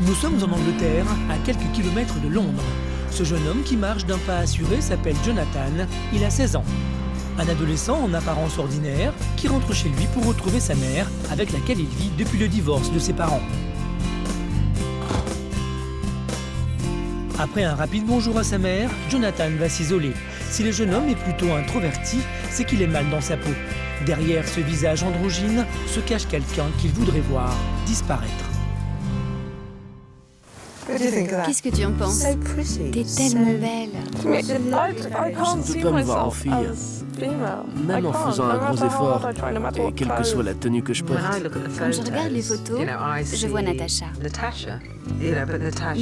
Nous sommes en Angleterre, à quelques kilomètres de Londres. Ce jeune homme qui marche d'un pas assuré s'appelle Jonathan, il a 16 ans. Un adolescent en apparence ordinaire qui rentre chez lui pour retrouver sa mère avec laquelle il vit depuis le divorce de ses parents. Après un rapide bonjour à sa mère, Jonathan va s'isoler. Si le jeune homme est plutôt introverti, c'est qu'il est mal dans sa peau. Derrière ce visage androgyne se cache quelqu'un qu'il voudrait voir disparaître. Qu'est-ce que tu en penses? T'es tellement belle. Je ne peux pas me voir en fille, même en faisant un gros effort, et quelle que soit la tenue que je porte. Quand je regarde les photos, je vois Natasha. Mais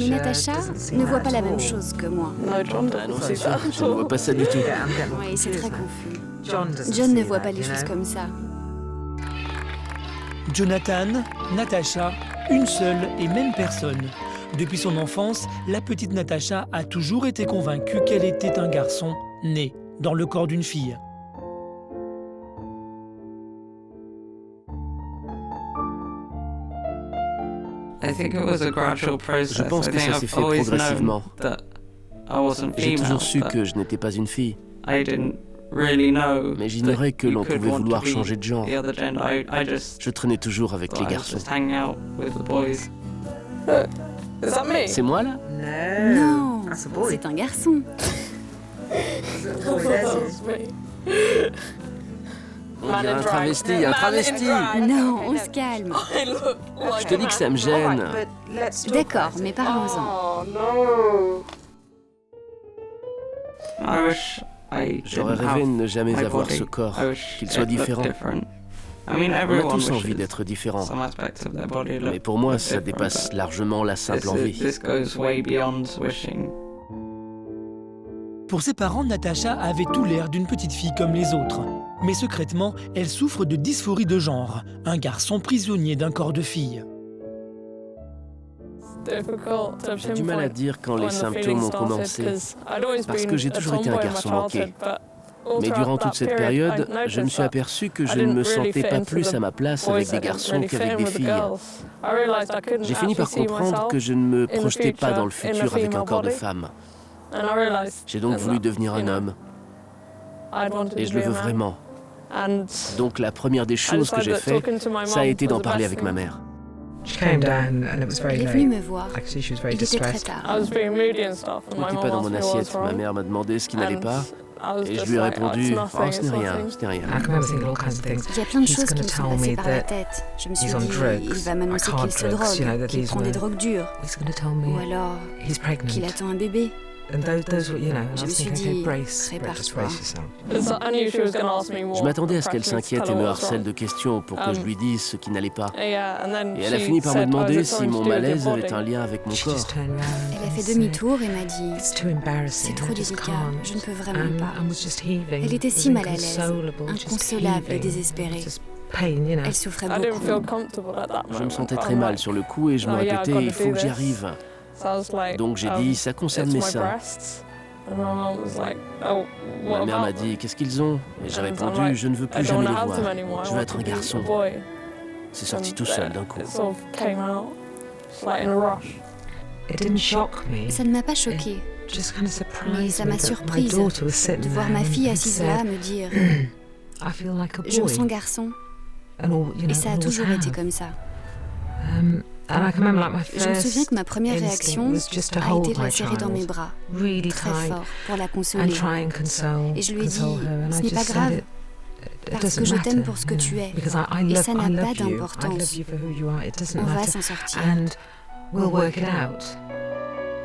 Natasha ne voit pas la même chose que moi. Ah non, c'est sûr, je ne vois pas ça du tout. Oui, c'est très confus. John ne voit pas les choses comme ça. Jonathan, Natasha, une seule et même personne. Depuis son enfance, la petite Natasha a toujours été convaincue qu'elle était un garçon né dans le corps d'une fille. Je pense que ça s'est fait progressivement. J'ai toujours su que je n'étais pas une fille, mais j'ignorais que l'on pouvait vouloir changer de genre. Je traînais toujours avec les garçons. C'est moi là? Non, c'est un garçon. On dirait un travesti, un travesti! Non, on se calme. Je te dis que ça me gêne. D'accord, mais parlons-en. J'aurais rêvé de ne jamais avoir ce corps, qu'il soit différent. On a tous envie d'être différents, mais pour moi, ça dépasse largement la simple envie. Pour ses parents, Natasha avait tout l'air d'une petite fille comme les autres. Mais secrètement, elle souffre de dysphorie de genre, un garçon prisonnier d'un corps de fille. J'ai du mal à dire quand les symptômes ont commencé, parce que j'ai toujours été un garçon manqué. Mais durant toute cette période, je me suis aperçu que je ne me sentais pas plus à ma place avec des garçons qu'avec des filles. J'ai fini par comprendre que je ne me projetais pas dans le futur avec un corps de femme. J'ai donc voulu devenir un homme. Et je le veux vraiment. Donc la première des choses que j'ai fait, ça a été d'en parler avec ma mère. Elle est venue me voir. Il était très tard. Tout n'était pas dans mon assiette. Ma mère m'a demandé ce qui n'allait pas. Et je lui ai répondu, oh, ce n'est rien, ce n'est rien. Il y a plein de choses qui me sont passées par la tête. Je me suis dit, il va m'annoncer qu'il se drogue, qu'il prend des drogues dures. Ou alors qu'il attend un bébé. Je me suis dit, prépare-toi. Je m'attendais à ce qu'elle s'inquiète et me harcèle de questions pour que je lui dise ce qui n'allait pas. Et elle a fini par me demander si mon malaise avait un lien avec mon corps. Elle a fait demi-tour et m'a dit, c'est trop délicat, je ne peux vraiment pas. Elle était si mal à l'aise, inconsolable et désespérée. Elle souffrait beaucoup. Je me sentais très mal sur le coup et je me répétais, il faut que j'y arrive. Donc j'ai dit, ça concerne mes seins. Ma mère m'a dit, qu'est-ce qu'ils ont? Et j'ai répondu, je ne veux plus jamais les voir. Je veux être un garçon. C'est sorti tout seul d'un coup. Ça ne m'a pas choquée, mais ça m'a surprise de voir ma fille assise là me dire « Je me sens garçon ». Et ça a toujours été comme ça. Je me souviens que ma première réaction a été de la serrer dans mes bras, très fort, pour la consoler. Et je lui ai dit, ce n'est pas grave, parce que je t'aime pour ce que tu es. Et ça n'a pas d'importance. On va s'en sortir.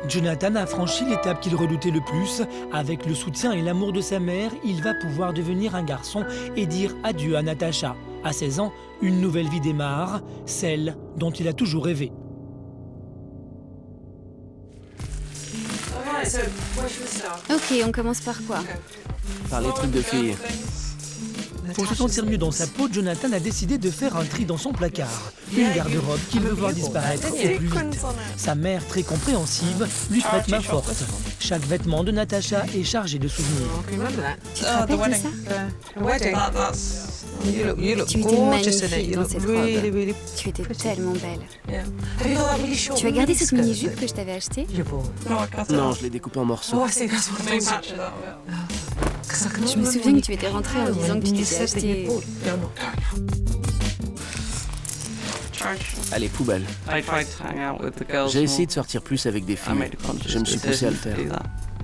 Jonathan a franchi l'étape qu'il redoutait le plus. Avec le soutien et l'amour de sa mère, il va pouvoir devenir un garçon et dire adieu à Natasha. À 16 ans, une nouvelle vie démarre, celle dont il a toujours rêvé. Ok, on commence par quoi? Par les trucs de filles. Pour se sentir mieux dans sa peau, Jonathan a décidé de faire un tri dans son placard. Une garde-robe qu'il veut voir disparaître au plus vite. Sa mère, très compréhensive, lui prête main forte. Chaque vêtement de Natasha est chargé de souvenirs. Tu te rappelles de ça? Tu étais magnifique dans cette robe. Tu étais tellement belle. Tu as gardé cette mini-jupe que je t'avais achetée? Non, je l'ai découpée en morceaux. Je me souviens que tu étais rentrée en disant que tu t'étais acheté... Allez, poubelle. J'ai essayé de sortir plus avec des filles. Je me suis poussé à le faire.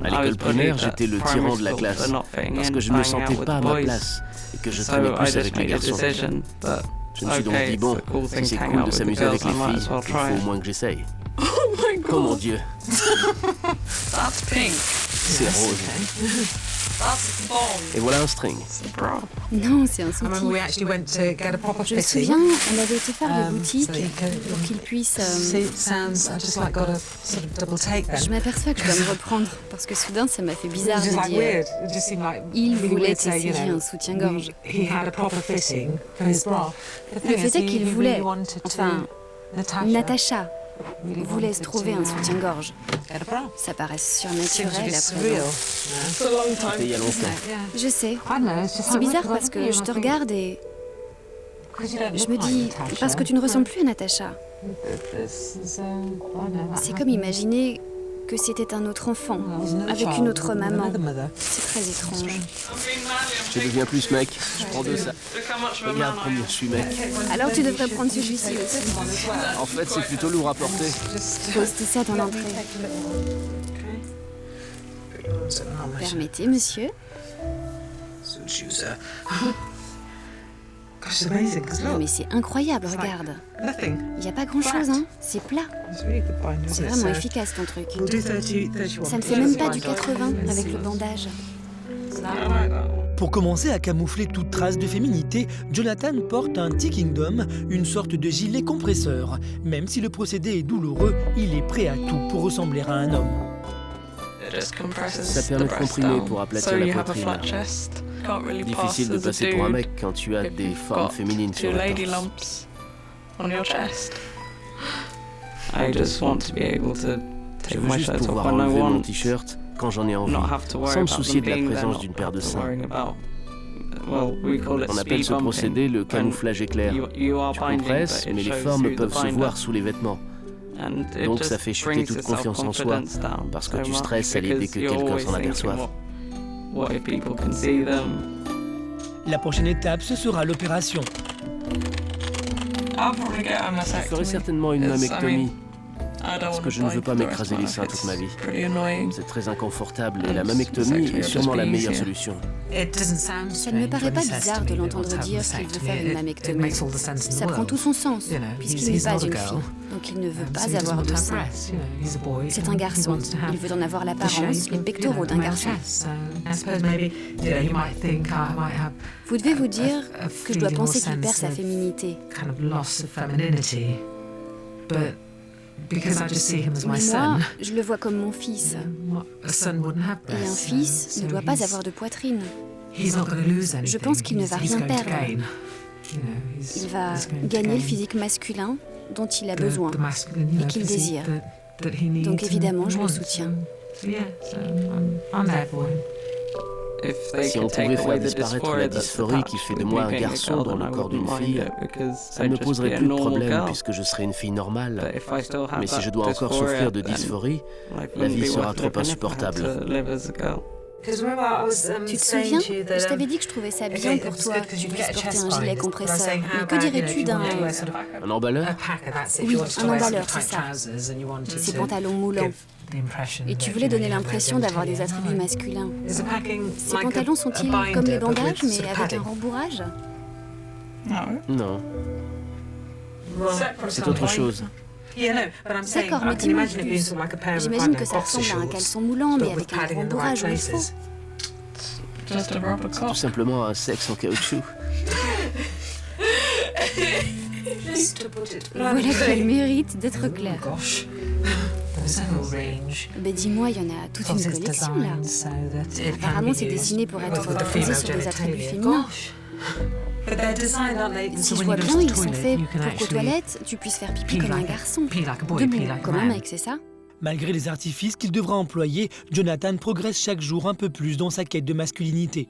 À l'école primaire, j'étais le tyran de la classe, parce que je ne me sentais pas à ma place et que je traînais plus avec les garçons. Je me suis donc dit, bon, si c'est cool de s'amuser avec les filles, il faut au moins que j'essaye. Oh mon Dieu! C'est rose. Et voilà un string. Non, c'est un soutien. Je me souviens, on avait été faire des boutiques pour qu'il puisse... Je m'aperçois que je dois me reprendre, parce que soudain, ça m'a fait bizarre de dire... Il voulait essayer un soutien-gorge. Le fait est qu'il voulait... Enfin, Natasha voulait se trouver un soutien-gorge. Ça paraît surnaturel à présent. C'était il y a longtemps. Je sais. C'est bizarre parce que je te regarde et... Je me dis, parce que tu ne ressembles plus à Natasha. C'est comme imaginer que c'était un autre enfant, avec une autre maman. C'est très étrange. Je deviens plus mec, je prends de ça. Regarde combien je suis mec. Alors tu devrais prendre celui-ci aussi. En fait, c'est plutôt lourd à porter. Pose tout ça dans l'entrée. Permettez, monsieur. Non mais c'est incroyable, regarde. Il n'y a pas grand-chose, hein. C'est plat. C'est vraiment efficace ton truc. Ça ne fait même pas du 80 avec le bandage. Pour commencer à camoufler toute trace de féminité, Jonathan porte un T-Kingdom, une sorte de gilet compresseur. Même si le procédé est douloureux, il est prêt à tout pour ressembler à un homme. Ça permet de comprimer pour aplatir la poitrine. Difficile de passer pour un mec quand tu as des formes féminines sur le torse. Je veux juste pouvoir enlever mon t-shirt quand j'en ai envie, sans me soucier de la présence d'une paire de seins. On appelle ce procédé le camouflage éclair. Tu compresses, mais les formes peuvent se voir sous les vêtements. Donc ça fait chuter toute confiance en soi, parce que tu stresses à l'idée que quelqu'un s'en aperçoive. La prochaine étape, ce sera l'opération. Je ferai certainement une mammectomie, parce que je ne veux pas m'écraser les seins toute ma vie. C'est très inconfortable et la mammectomie est sûrement la meilleure solution. Ça ne me paraît pas bizarre de l'entendre dire qu'il veut faire une mammectomie. Ça prend tout son sens, puisqu'il n'est pas une fille, donc il ne veut pas avoir de seins. C'est un garçon, il veut en avoir l'apparence, les pectoraux d'un garçon. Vous devez vous dire que je dois penser qu'il perd sa féminité. Mais moi, je le vois comme mon fils. Et un fils ne doit pas avoir de poitrine. Je pense qu'il ne va rien perdre. Il va gagner le physique masculin dont il a besoin et qu'il désire. Donc évidemment, je le soutiens. Si on pouvait faire disparaître la dysphorie qui fait de moi un garçon dans le corps d'une fille, ça ne me poserait plus de problème puisque je serais une fille normale. Mais si je dois encore souffrir de dysphorie, la vie sera trop insupportable. Tu te souviens? Je t'avais dit que je trouvais ça bien pour toi que tu puisses porter un gilet compresseur. Mais que dirais-tu d'un... Un emballeur? Oui, un emballeur, c'est ça. Ces pantalons moulants. Et tu voulais donner l'impression d'avoir des attributs masculins. Ces pantalons sont-ils comme les bandages, mais avec un rembourrage? Non. C'est autre chose. D'accord, mais dis-moi plus. J'imagine que ça ressemble à un caleçon moulant, mais avec un rembourrage où il faut. C'est tout simplement un sexe en caoutchouc. Voilà qu'elle mérite d'être claire. Ben dis-moi, il y en a toute une collection là. Apparemment, c'est dessiné pour être basé sur des attributs féminins. Si je vois bien, ils sont faits pour qu'aux toilettes, tu puisses faire pipi comme un garçon. Debout, comme un mec, c'est ça? Malgré les artifices qu'il devra employer, Jonathan progresse chaque jour un peu plus dans sa quête de masculinité.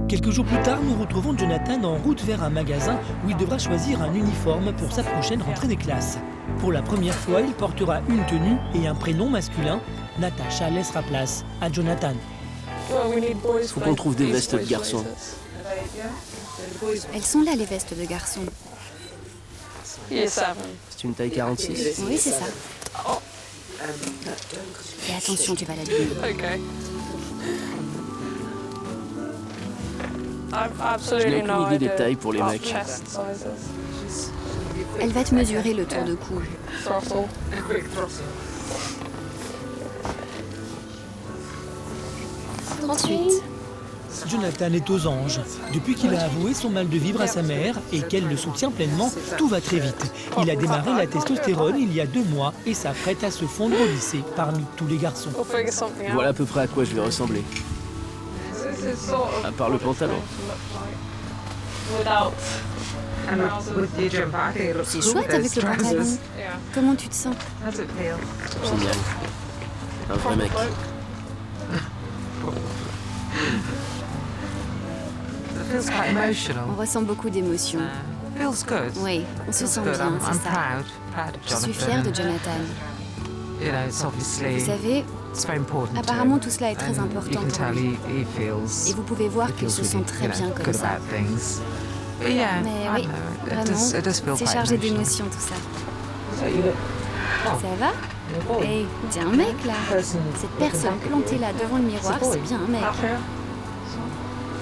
Quelques jours plus tard, nous retrouvons Jonathan en route vers un magasin où il devra choisir un uniforme pour sa prochaine rentrée des classes. Pour la première fois, il portera une tenue et un prénom masculin. Natasha laissera place à Jonathan. Faut qu'on trouve des vestes de garçons. Elles sont là, les vestes de garçons. C'est une taille 46. Oui, c'est ça. Fais attention, tu vas l'abîmer. Je n'ai aucune idée des tailles pour les mecs. Elle va te mesurer le tour de cou. Ensuite. Jonathan est aux anges. Depuis qu'il a avoué son mal de vivre à sa mère et qu'elle le soutient pleinement, tout va très vite. Il a démarré la testostérone il y a 2 mois et s'apprête à se fondre au lycée parmi tous les garçons. Voilà à peu près à quoi je vais ressembler. À part le pantalon. C'est chouette avec le pantalon. Comment tu te sens? Génial. Un vrai mec. On ressent beaucoup d'émotions. Oui, on se sent bien, c'est ça. Je suis fière de Jonathan. Vous savez, apparemment tout cela est très important pour lui. Et vous pouvez voir qu'il se sent très bien comme ça. Mais oui, vraiment, c'est chargé d'émotions tout ça. Ça va? Hey, t'es un mec là. Cette personne plantée là devant le miroir, c'est bien un mec.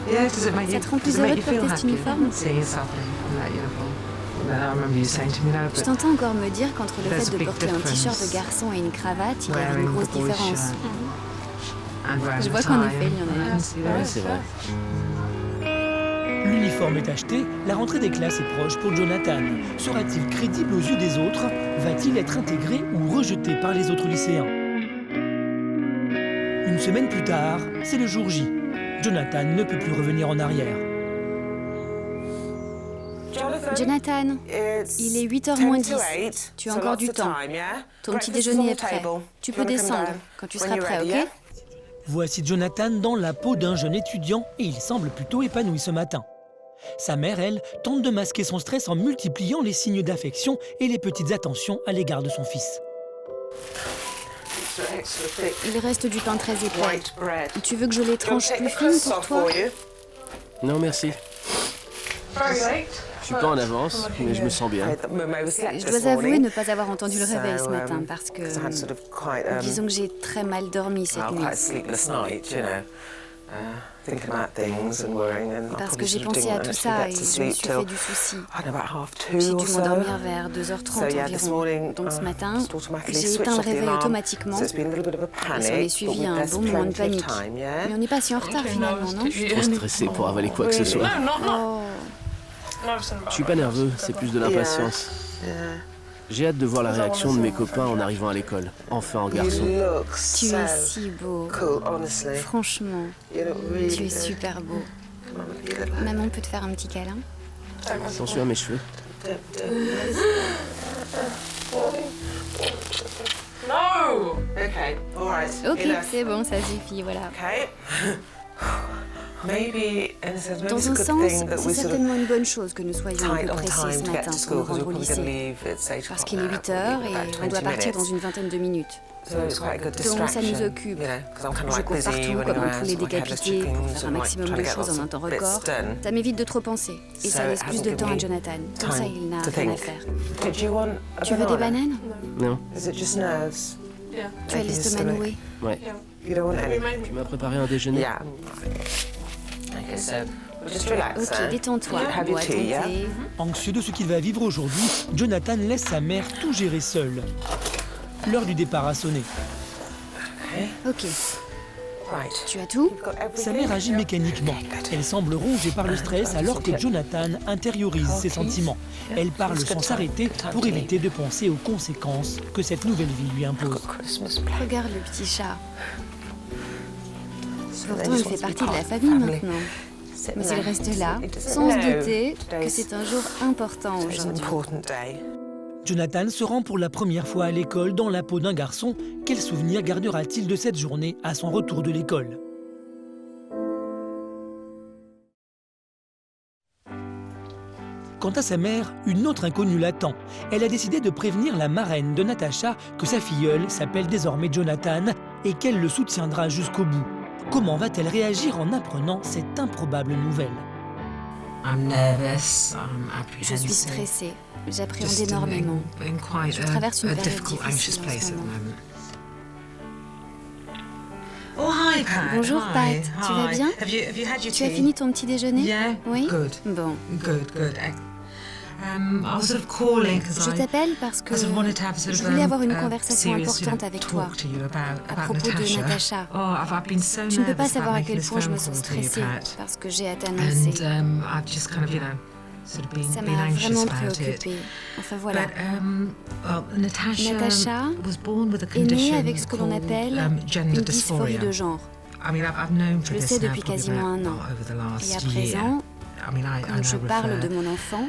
Ça te rend plus heureux de porter cet uniforme? Je t'entends encore me dire qu'entre le fait de porter un t-shirt de garçon et une cravate, il y avait une grosse différence. Je vois qu'en effet, il y en a une. Oui, c'est vrai. L'uniforme est acheté, la rentrée des classes est proche pour Jonathan. Sera-t-il crédible aux yeux des autres? Va-t-il être intégré ou rejeté par les autres lycéens? Une semaine plus tard, c'est le jour J. Jonathan ne peut plus revenir en arrière. Jonathan, il est 8h moins 10. Tu as encore du temps. Ton petit déjeuner est prêt. Tu peux descendre quand tu seras prêt, ok? Voici Jonathan dans la peau d'un jeune étudiant et il semble plutôt épanoui ce matin. Sa mère, elle, tente de masquer son stress en multipliant les signes d'affection et les petites attentions à l'égard de son fils. Il reste du pain très épais. Tu veux que je les tranche plus fines pour toi? Non, merci. Je suis pas en avance, mais je me sens bien. Je dois avouer ne pas avoir entendu le réveil ce matin parce que, disons que j'ai très mal dormi cette nuit. Parce que j'ai pensé à tout ça et je me suis fait du souci. J'ai dû m'endormir vers 2h30 environ. Donc ce matin, j'ai éteint le réveil automatiquement. Et s'en est suivi un bon moment de panique. Mais on n'est pas si en retard finalement, non? Je suis trop stressé pour avaler quoi que ce soit. Oh. Je suis pas nerveux, c'est plus de l'impatience. J'ai hâte de voir la réaction de mes copains en arrivant à l'école, enfin en garçon. Tu es si beau. Franchement, tu es super beau. Maman peut te faire un petit câlin? Attention à mes cheveux. Ok, c'est bon, ça suffit, voilà. Dans un sens, c'est certainement une bonne chose que nous soyons un peu pressés ce matin pour nous rendre au lycée. Parce qu'il est 8h et on doit partir dans une vingtaine de minutes. Donc ça nous occupe. Je cours partout comme un poulet décapité pour faire un maximum de choses en un temps record. Ça m'évite de trop penser et ça laisse plus de temps à Jonathan. Comme ça, il n'a rien à faire. Tu veux des bananes? Non. Tu as l'estomac noué? Ouais. Tu m'as préparé un déjeuner? Ok, détends-toi, bois ton thé. Anxieux de ce qu'il va vivre aujourd'hui, Jonathan laisse sa mère tout gérer seule. L'heure du départ a sonné. Ok. Tu as tout? Sa mère agit mécaniquement. Elle semble rongée par le stress alors que Jonathan intériorise ses sentiments. Elle parle sans s'arrêter pour éviter de penser aux conséquences que cette nouvelle vie lui impose. Regarde le petit chat. Pourtant, il fait partie de la famille maintenant. Mais il reste là, sans se douter que c'est un jour important aujourd'hui. Jonathan se rend pour la première fois à l'école dans la peau d'un garçon. Quel souvenir gardera-t-il de cette journée à son retour de l'école? Quant à sa mère, une autre inconnue l'attend. Elle a décidé de prévenir la marraine de Natacha que sa filleule s'appelle désormais Jonathan et qu'elle le soutiendra jusqu'au bout. Comment va-t-elle réagir en apprenant cette improbable nouvelle? Je suis stressée. J'appréhende énormément. Je traverse une période difficile en ce moment. Bonjour Pat, tu vas bien? Tu as fini ton petit déjeuner? Oui? Bon. Je t'appelle parce que je voulais avoir une conversation importante avec toi à propos de Natacha. Tu ne peux pas savoir à quel point je me sens stressée parce que j'ai à t'annoncer. Ça m'a vraiment préoccupée. Enfin voilà. Natacha est née avec ce que l'on appelle une dysphorie de genre. Je le sais depuis quasiment un an. Et à présent, quand je parle de mon enfant,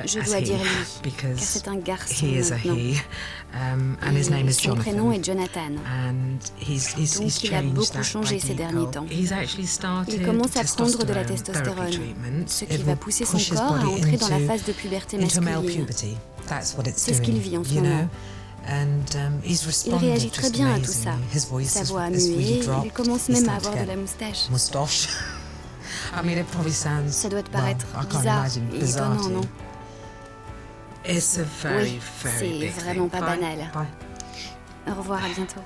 je dois dire lui, car c'est un garçon maintenant. Et son prénom est Jonathan. Donc il a beaucoup changé ces derniers temps. Il commence à prendre de la testostérone, ce qui va pousser son corps à entrer dans la phase de puberté masculine. C'est ce qu'il vit en ce moment. Il réagit très bien à tout ça. Sa voix a mué, il commence même à avoir de la moustache. Ça doit te paraître bizarre et étonnant, non? Oui, c'est vraiment pas banal. Au revoir, à bientôt.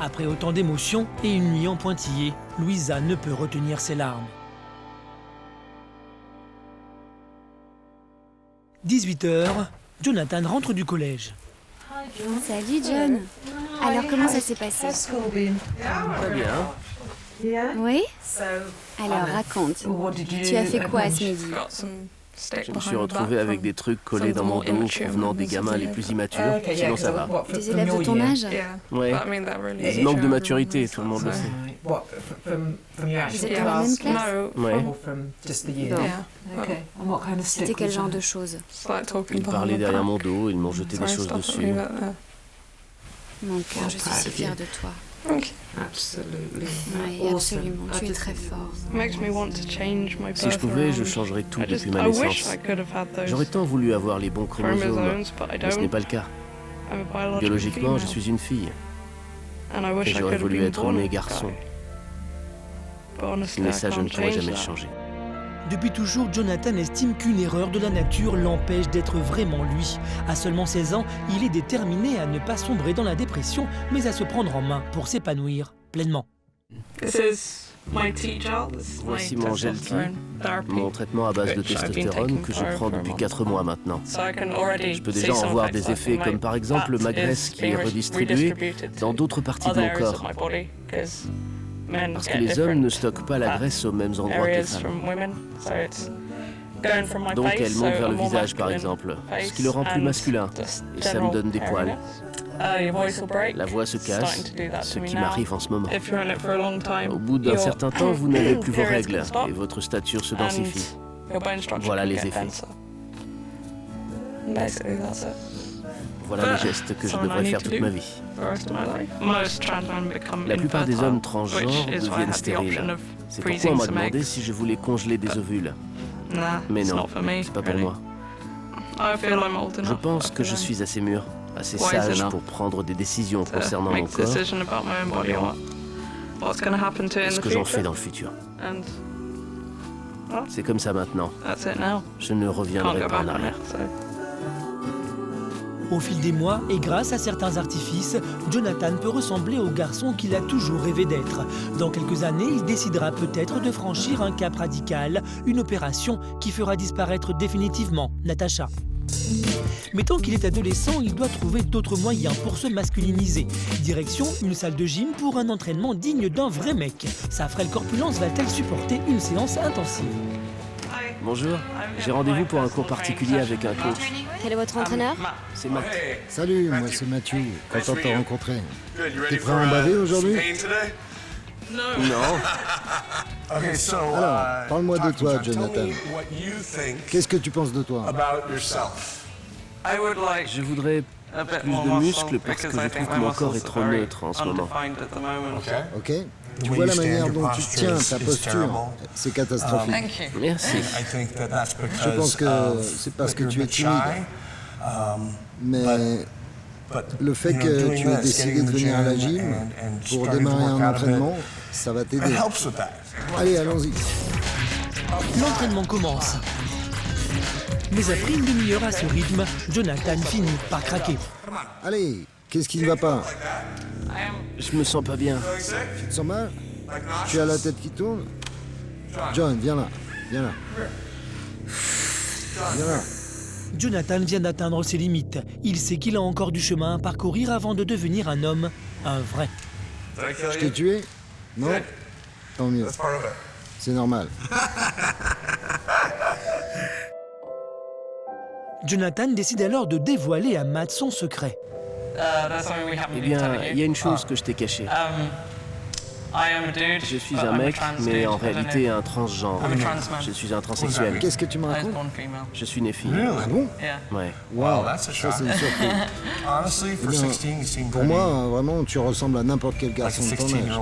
Après autant d'émotions et une nuit en pointillé, Louisa ne peut retenir ses larmes. 18h, Jonathan rentre du collège. Salut John. Alors comment ça s'est passé? Très bien. Oui? Alors raconte. Tu as fait quoi à ce midi? Je me suis retrouvé avec des trucs collés dans mon dos provenant des gamins les plus immatures, sinon ça va. Des élèves de ton âge? Ouais, ils manquent de maturité, tout le monde le sait. Vous êtes dans la même classe? Ouais. Bon. C'était quel genre de choses? Ils parlaient derrière mon dos, ils m'ont jeté des choses dessus. Mon cœur, je suis si fière de toi. Oui, absolument, tu es très fort. Si je pouvais, je changerais tout depuis ma naissance. J'aurais tant voulu avoir les bons chromosomes, mais ce n'est pas le cas. Biologiquement, je suis une fille. Et j'aurais voulu être né garçon. Mais ça, je ne pourrais jamais le changer. Depuis toujours, Jonathan estime qu'une erreur de la nature l'empêche d'être vraiment lui. À seulement 16 ans, il est déterminé à ne pas sombrer dans la dépression, mais à se prendre en main pour s'épanouir pleinement. Voici mon Gelti, mon traitement à base de testostérone que je prends depuis 4 mois maintenant. Je peux déjà en voir des effets comme par exemple ma graisse qui est redistribuée dans d'autres parties de mon corps. Parce que les hommes ne stockent pas la graisse aux mêmes endroits que les femmes. Donc elle monte vers le visage par exemple, ce qui le rend plus masculin, et ça me donne des poils. La voix se casse, ce qui m'arrive en ce moment. Au bout d'un certain temps, vous n'avez plus vos règles, et votre stature se densifie. Voilà les effets. Voilà les gestes que je devrais faire toute ma vie. La plupart des hommes transgenres deviennent stériles. C'est pourquoi on m'a demandé si je voulais congeler des ovules. Mais non, c'est pas pour moi. Je pense que je suis assez mûr, assez sage pour prendre des décisions concernant mon corps et ce que j'en fais dans le futur. C'est comme ça maintenant. Je ne reviendrai pas en arrière. Au fil des mois, et grâce à certains artifices, Jonathan peut ressembler au garçon qu'il a toujours rêvé d'être. Dans quelques années, il décidera peut-être de franchir un cap radical, une opération qui fera disparaître définitivement Natacha. Mais tant qu'il est adolescent, il doit trouver d'autres moyens pour se masculiniser. Direction une salle de gym pour un entraînement digne d'un vrai mec. Sa frêle corpulence va-t-elle supporter une séance intensive? Bonjour, j'ai rendez-vous pour un cours particulier avec un coach. Quel est votre entraîneur? C'est Matt. Salut, moi c'est Mathieu, content de te rencontrer. T'es prêt à en baver aujourd'hui? Non. Alors, parle-moi de toi, Jonathan. Qu'est-ce que tu penses de toi? Je voudrais plus de muscles parce que je trouve que mon corps est trop neutre en ce moment. Ok. Tu vois la manière dont tu te tiens, ta posture, c'est catastrophique. Merci. Je pense que c'est parce que tu es timide. Mais le fait que tu aies décidé de venir à la gym pour démarrer un entraînement, ça va t'aider. Allez, allons-y. L'entraînement commence. Mais après une demi-heure à ce rythme, Jonathan finit par craquer. Allez, qu'est-ce qui ne va pas? Je me sens pas bien. Tu te sens mal? Tu as la tête qui tourne? John, viens là, viens là. Viens là. Jonathan vient d'atteindre ses limites. Il sait qu'il a encore du chemin à parcourir avant de devenir un homme, un vrai. Je t'ai tué? Non? Tant mieux. C'est normal. Jonathan décide alors de dévoiler à Matt son secret. Eh bien, il y a une chose que je t'ai cachée. Je suis un mec, mais en réalité un transgenre. Je suis un transsexuel. Qu'est-ce que tu me racontes? Je suis né fille. Ah bon? Ouais. Waouh, ça c'est une surprise. Eh bien, pour moi, vraiment, tu ressembles à n'importe quel garçon de ton âge.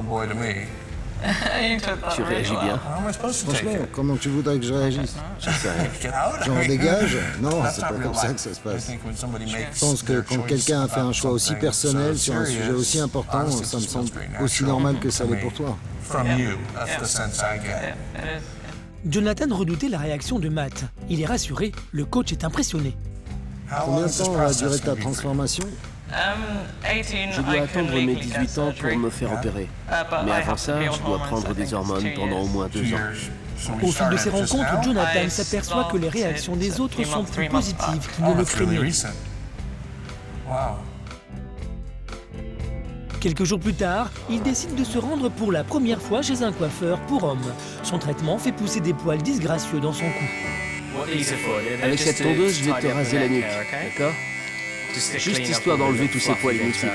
Tu réagis bien. Franchement, comment tu voudrais que je réagisse? Je sais rien. Genre dégage? Non, c'est pas comme ça que ça se passe. Je pense que quand quelqu'un a fait un choix aussi personnel sur un sujet aussi important, ça me semble aussi normal que ça l'est pour toi. Jonathan redoutait la réaction de Matt. Il est rassuré, le coach est impressionné. Combien de temps va durer ta transformation? Je dois attendre mes 18 ans pour me faire opérer. Mais avant ça, je dois prendre des hormones pendant au moins 2 ans. Au fil de ces rencontres, Jonathan s'aperçoit que les réactions des autres sont plus positives qu'il ne le craignait. Quelques jours plus tard, il décide de se rendre pour la première fois chez un coiffeur pour hommes. Son traitement fait pousser des poils disgracieux dans son cou. Avec cette tondeuse, je vais te raser la nuque, d'accord? Juste histoire d'enlever tous ces poils inutiles.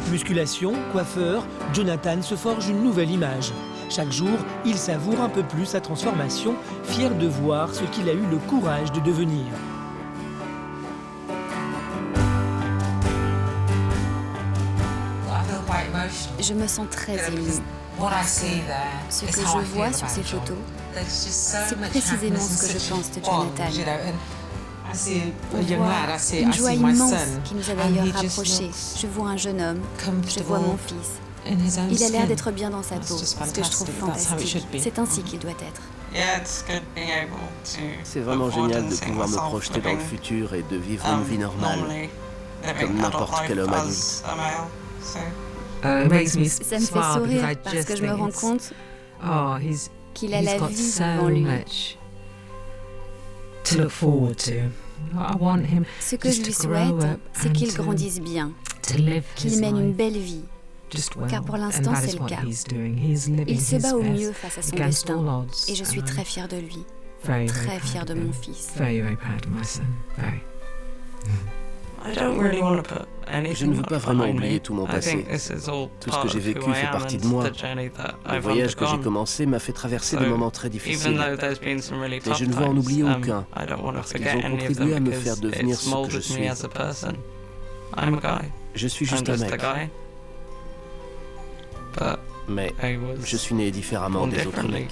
Musculation, coiffeur, Jonathan se forge une nouvelle image. Chaque jour, il savoure un peu plus sa transformation, fier de voir ce qu'il a eu le courage de devenir. Je me sens très émue. Ce que je vois sur ces photos, c'est précisément ce que je pense de Jonathan. On voit une joie immense qui nous a d'ailleurs rapprochés. Je vois un jeune homme, je vois mon fils. Il a l'air d'être bien dans sa peau, ce que je trouve fantastique. C'est ainsi qu'il doit être. C'est vraiment génial de pouvoir me projeter dans le futur et de vivre une vie normale, comme n'importe quel homme adulte. Ça me fait sourire parce que je me rends compte qu'il a la vie devant lui. Ce que je lui souhaite, c'est qu'il grandisse bien, qu'il mène une belle vie, car pour l'instant c'est le cas. Il se bat au mieux face à son destin, et je suis très fière de lui, très fière de mon fils. Je ne veux pas vraiment oublier tout mon passé. Tout ce que j'ai vécu fait partie de moi. Le voyage que j'ai commencé m'a fait traverser des moments très difficiles. Mais je ne veux en oublier aucun, parce qu'ils ont contribué à me faire devenir ce que je suis. Je suis juste un mec. Mais je suis né différemment des autres mecs.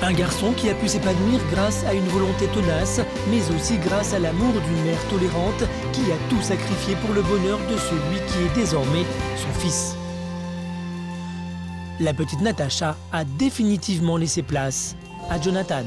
Un garçon qui a pu s'épanouir grâce à une volonté tenace, mais aussi grâce à l'amour d'une mère tolérante qui a tout sacrifié pour le bonheur de celui qui est désormais son fils. La petite Natacha a définitivement laissé place à Jonathan.